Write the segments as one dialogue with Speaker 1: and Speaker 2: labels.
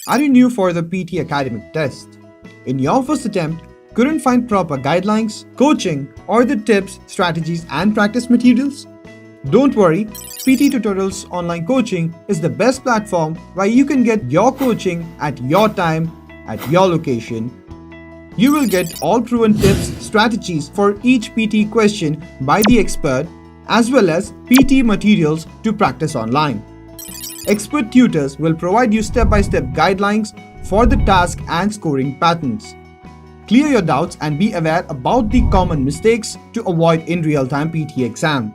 Speaker 1: Are you new for the PT academic test? In your first attempt, couldn't find proper guidelines, coaching, or the tips, strategies, and practice materials? Don't worry, PT Tutorials online coaching is the best platform where you can get your coaching at your time, at your location. You will get all proven tips, strategies for each PT question by the expert, as well as PT materials to practice online. Expert tutors will provide you step-by-step guidelines for the task and scoring patterns. Clear your doubts and be aware about the common mistakes to avoid in real-time PT exam.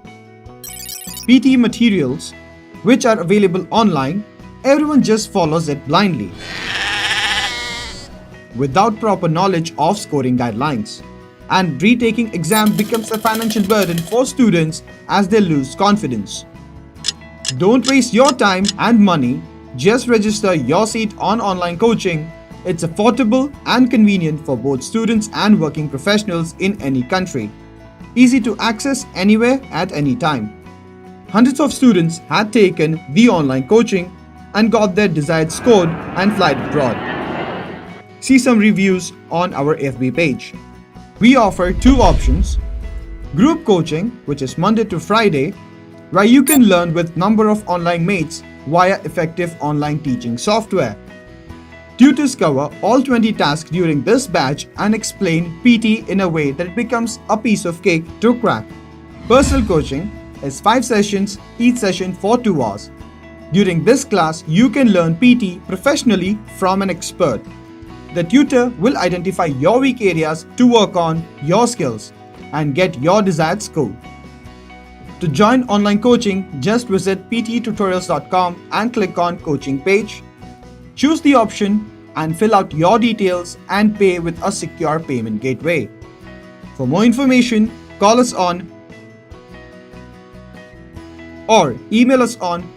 Speaker 1: PT materials, which are available online, everyone just follows it blindly, without proper knowledge of scoring guidelines. And retaking exam becomes a financial burden for students as they lose confidence. Don't waste your time and money, just register your seat on online coaching. It's affordable and convenient for both students and working professionals in any country. Easy to access anywhere at any time. Hundreds of students had taken the online coaching and got their desired score and flight abroad. See some reviews on our FB page. We offer two options: group coaching, which is Monday to Friday, where you can learn with number of online mates via effective online teaching software. Tutors cover all 20 tasks during this batch and explain PT in a way that it becomes a piece of cake to crack. Personal coaching is 5 sessions, each session for 2 hours. During this class, you can learn PT professionally from an expert. The tutor will identify your weak areas to work on your skills and get your desired score. To join online coaching, just visit ptetutorials.com and click on coaching page. Choose the option and fill out your details and pay with a secure payment gateway. For more information, call us on or email us on